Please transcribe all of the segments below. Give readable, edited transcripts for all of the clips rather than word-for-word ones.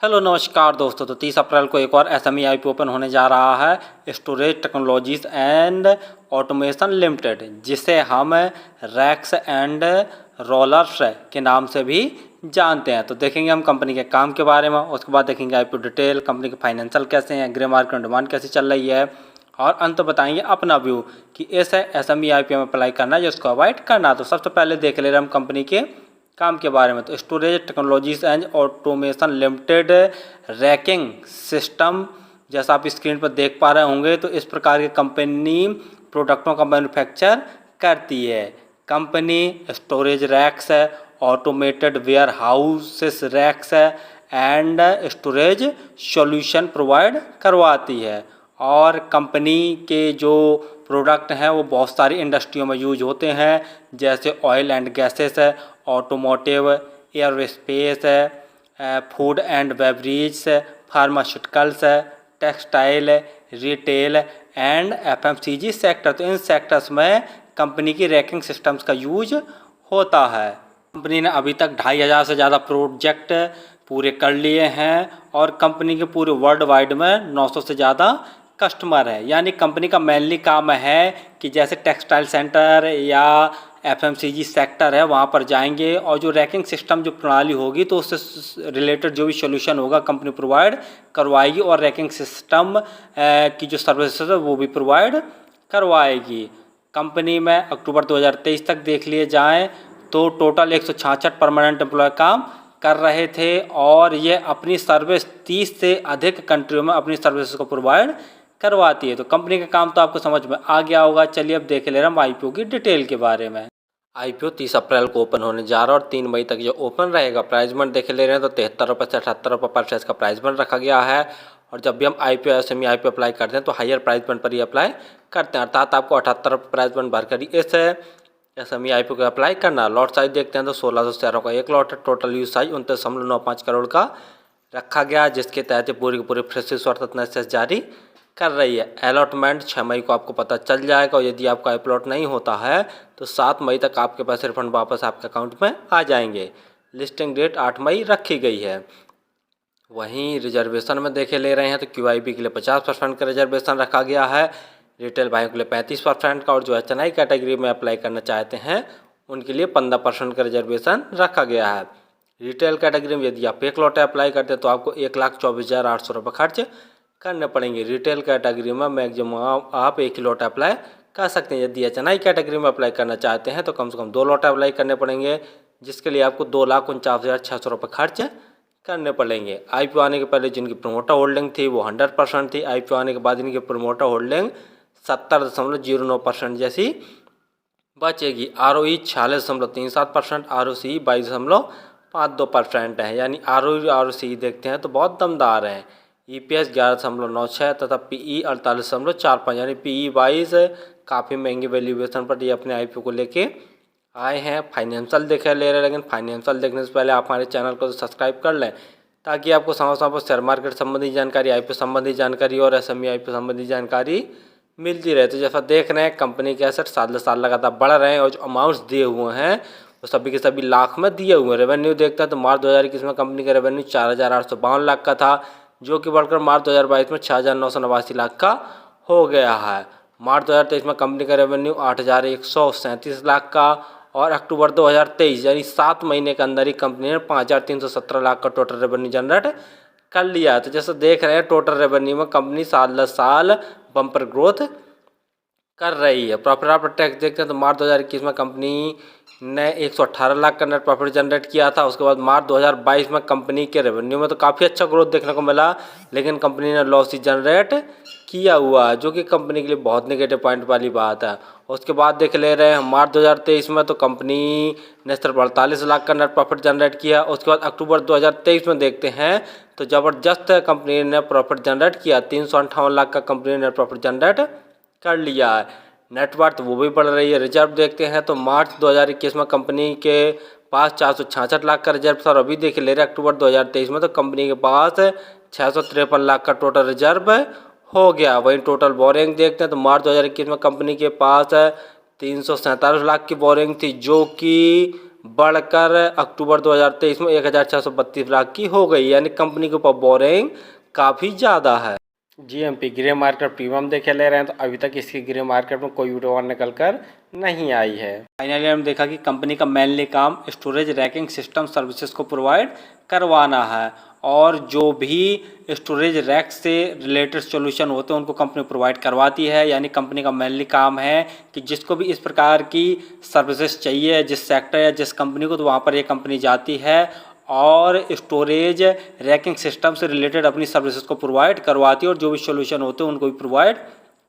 Hello नमस्कार दोस्तों। तो 30 अप्रैल को एक और एसएमई आईपीओ ओपन होने जा रहा है storage technologies and automation limited, जिसे हम रैक्स एंड रोलर्स के नाम से भी जानते हैं। तो देखेंगे हम कंपनी के काम के बारे में, उसके बाद देखेंगे आईपीओ डिटेल, कंपनी के फाइनेंशियल कैसे हैं, ग्रे मार्केट में डिमांड कैसे चल रही है, और अंत बताएंगे अपना व्यू कि इस एसएमई आईपीओ में अप्लाई करना है या उसको अवॉइड करना। तो सबसे पहले देख ले रहे हम कंपनी के काम के बारे में। तो storage technologies and automation limited ranking system, जैसा आप स्क्रीन पर देख पा रहे होंगे, तो इस प्रकार की कंपनी प्रोडक्टों का मैन्युफैक्चर करती है। कंपनी स्टोरेज रैक्स है, ऑटोमेटेड वेयर हाउसेस रैक्स है एंड स्टोरेज सॉल्यूशन प्रोवाइड करवाती है। और कंपनी के जो प्रोडक्ट हैं वो बहुत सारी इंडस्ट्रियों में यूज होते हैं, जैसे ऑयल एंड गैसेस है, ऑटोमोटिव, एयरोस्पेस है, फूड एंड बेवरेज है, फार्मास्यूटिकल्स है, textile, retail and FMCG sector. तो इन सेक्टर्स में कंपनी की रैकिंग सिस्टम्स का यूज होता है। कंपनी ने अभी तक 2500 से ज़्यादा प्रोजेक्ट पूरे कर लिए हैं और कंपनी के पूरे वर्ल्ड वाइड में 900 से ज़्यादा कस्टमर है। यानी कंपनी का मेनली काम है कि जैसे टेक्सटाइल सेंटर या एफएमसीजी सेक्टर है वहाँ पर जाएंगे और जो रैकिंग सिस्टम जो प्रणाली होगी तो उससे रिलेटेड जो भी सोल्यूशन होगा कंपनी प्रोवाइड करवाएगी और रैकिंग सिस्टम की जो सर्विसेज है वो भी प्रोवाइड करवाएगी। कंपनी में अक्टूबर 2023 तक देख लिए जाएँ तो टोटल 166 परमानेंट एम्प्लॉय काम कर रहे थे और ये अपनी सर्विस 30 से अधिक कंट्रियों में अपनी सर्विसेज को प्रोवाइड करवाती है। तो कंपनी का काम तो आपको समझ में आ गया होगा। चलिए अब देख ले रहे हम आईपीओ की डिटेल के बारे में। आईपीओ 30 अप्रैल को ओपन होने जा रहा है और 3 मई तक जो ओपन रहेगा। प्राइसमेंट देख ले रहे हैं तो 73 रुपये से 78 रुपये पर शेयर का प्राइसमेंट रखा गया है। और जब भी हम आईपीओ एसएमई आईपीओ अप्लाई करते हैं तो हायर प्राइसमेंट पर ही अप्लाई करते हैं, अर्थात आपको 78 रुपये प्राइसमेंट भरकर ही इस एसएमई आईपीओ को अप्लाई करना। लॉट साइज देखते हैं तो 1600 शेयरों का एक लॉट है। टोटल यूज साइज 29.95 करोड़ का रखा गया, जिसके तहत पूरी की पूरी फ्रेश और जारी कर रही है। अलॉटमेंट 6 मई को आपको पता चल जाएगा और यदि आपका अपलॉट नहीं होता है तो 7 मई तक आपके पैसे रिफंड वापस आपके अकाउंट में आ जाएंगे। लिस्टिंग डेट 8 मई रखी गई है। वहीं रिजर्वेशन में देखे ले रहे हैं तो क्यूआईबी के लिए 50% का रिजर्वेशन रखा गया है, रिटेल भाइयों के लिए 35% का, और जो एचएनआई कैटेगरी में अप्लाई करना चाहते हैं उनके लिए 15% का रिजर्वेशन रखा गया है। रिटेल कैटेगरी में यदि आप एक लॉटे अप्लाई करते हैं तो आपको 1,24,800 रुपये खर्च करने पड़ेंगे। रिटेल कैटेगरी में मैक्सिमम आप एक ही लॉट अप्लाई कर सकते हैं। यदि एचएनआई कैटेगरी में अप्लाई करना चाहते हैं तो कम से कम 2 लॉट अप्लाई करने पड़ेंगे, जिसके लिए आपको 2,49,600 रुपये खर्च करने पड़ेंगे। आईपीओ आने के पहले जिनकी प्रमोटर होल्डिंग थी वो 100% थी। आईपीओ आने के बाद इनकी प्रमोटर होल्डिंग 70.09% जैसी बचेगी। आरओई 46.37%, आरओसी 22.52% है। यानी आरओई आरओसी देखते हैं तो बहुत दमदार हैं। ईपीएस 11.96 तथा पीई 48.45, यानी पीई वाइज काफ़ी महंगी वैल्यूएशन पर ये अपने आईपीओ को लेके आए हैं। फाइनेंशियल देखे ले रहे हैं, लेकिन फाइनेंशियल देखने से पहले आप हमारे चैनल को सब्सक्राइब कर लें ताकि आपको समय समय पर शेयर मार्केट संबंधी जानकारी, आईपीओ संबंधी जानकारी और एसएमई आईपीओ संबंधी जानकारी मिलती रहे। तो जैसा देख रहे हैं कंपनी के एसेट साल साल लगातार बढ़ रहे हैं और जो अमाउंट्स दिए हुए हैं वो सभी के सभी लाख में दिए हुए हैं। रेवेन्यू देखते हैं तो मार्च 2021 में कंपनी का रेवेन्यू 4,852 लाख का था, जो कि बढ़कर मार्च 2022 में 6,989 लाख का हो गया है। मार्च 2023 में कंपनी का रेवेन्यू 8,137 लाख का और अक्टूबर 2023 यानी 7 महीने के अंदर ही कंपनी ने 5,317 लाख का टोटल रेवेन्यू जनरेट कर लिया। तो जैसे देख रहे हैं टोटल रेवेन्यू में कंपनी साल साल बम्पर ग्रोथ कर रही है। प्रॉफिट आफ्टर टैक्स देखते हैं तो मार्च 2021 में कंपनी ने 118 लाख का नेट प्रॉफिट जनरेट किया था। उसके बाद मार्च 2022 में कंपनी के रेवेन्यू में तो काफ़ी अच्छा ग्रोथ देखने को मिला, लेकिन कंपनी ने लॉस ही जनरेट किया हुआ है, जो कि कंपनी के लिए बहुत नेगेटिव पॉइंट वाली बात है। उसके बाद देख ले रहे हैं मार्च 2023 में तो कंपनी ने सिर्फ 48 लाख का नेट प्रॉफिट जनरेट किया। उसके बाद अक्टूबर 2023 में देखते हैं तो ज़बरदस्त कंपनी ने प्रॉफिट जनरेट किया, 358 लाख का कंपनी ने नेट प्रॉफिट जनरेट कर लिया है। नेटवर्थ वो भी बढ़ रही है। रिजर्व देखते हैं तो मार्च 2021 में कंपनी के पास 466 लाख का रिजर्व था और अभी देख ले रहे अक्टूबर 2023 में तो कंपनी के पास 653 लाख का टोटल रिजर्व हो गया। वहीं टोटल बोरिंग देखते हैं तो मार्च 2021 में कंपनी के पास 347 लाख की बोरिंग थी, जो कि बढ़कर अक्टूबर 2023 में 1,632 लाख की हो गई, यानी कंपनी के ऊपर बोरिंग काफ़ी ज़्यादा है। जीएमपी ग्रे मार्केट प्रीमियम देखे ले रहे हैं तो अभी तक इसकी ग्रे मार्केट में कोई विड्रॉल निकल कर नहीं आई है। फाइनली हमने देखा कि कंपनी का मेनली काम स्टोरेज रैकिंग सिस्टम सर्विसेज को प्रोवाइड करवाना है, और जो भी स्टोरेज रैक से रिलेटेड सॉल्यूशन होते हैं उनको कंपनी प्रोवाइड करवाती है। यानी कंपनी का मेनली काम है कि जिसको भी इस प्रकार की सर्विसेज चाहिए, जिस सेक्टर या जिस कंपनी को, तो वहाँ पर ये कंपनी जाती है और स्टोरेज रैकिंग सिस्टम से रिलेटेड अपनी सर्विसेज को प्रोवाइड करवाती है, और जो भी सॉल्यूशन होते हैं उनको भी प्रोवाइड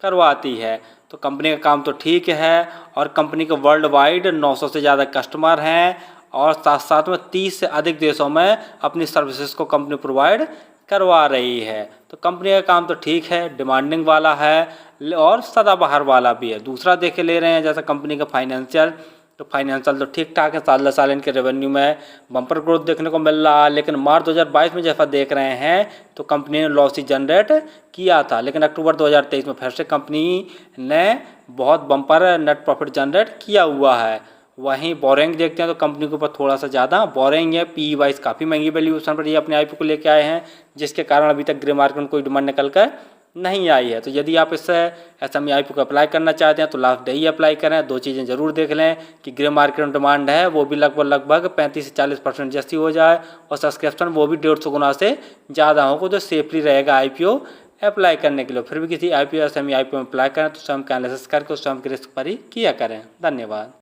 करवाती है। तो कंपनी का काम तो ठीक है, और कंपनी के वर्ल्ड वाइड 900 से ज़्यादा कस्टमर हैं, और साथ साथ में 30 से अधिक देशों में अपनी सर्विसेज को कंपनी प्रोवाइड करवा रही है। तो कंपनी का काम तो ठीक है, डिमांडिंग वाला है और सदाबहार वाला भी है। दूसरा देखे ले रहे हैं जैसा कंपनी का फाइनेंशियल, तो फाइनेंशियल तो ठीक ठाक है, साल दर साल इनके रेवेन्यू में बम्पर ग्रोथ देखने को मिल रहा है। लेकिन मार्च 2022 में जैसा देख रहे हैं तो कंपनी ने लॉस ही जनरेट किया था, लेकिन अक्टूबर 2023 में फिर से कंपनी ने बहुत बम्पर नेट प्रॉफिट जनरेट किया हुआ है। वहीं बोरिंग देखते हैं तो कंपनी के ऊपर थोड़ा सा ज़्यादा बोरिंग है, पी वाइज काफ़ी महंगी वैल्यूएशन पर ये अपने आईपीओ को लेके आए हैं, जिसके कारण अभी तक ग्रे मार्केट में कोई डिमांड निकल कर नहीं आई है। तो यदि आप इससे एसएमई आईपीओ को अप्लाई करना चाहते हैं तो लास्ट डे ही अप्लाई करें। दो चीज़ें ज़रूर देख लें कि ग्रे मार्केट में डिमांड है वो भी लगभग 35 से 40% जैसी हो जाए, और सब्सक्रिप्शन वो भी 150 गुना से ज़्यादा हो, जो सेफली रहेगा आईपीओ अप्लाई करने के लिए। फिर भी किसी आईपीओ एसएमई आईपीओ में अप्लाई करें तो स्वयं का एनालिसिस करके उस स्वयं के रिस्क पर ही किया करें। धन्यवाद।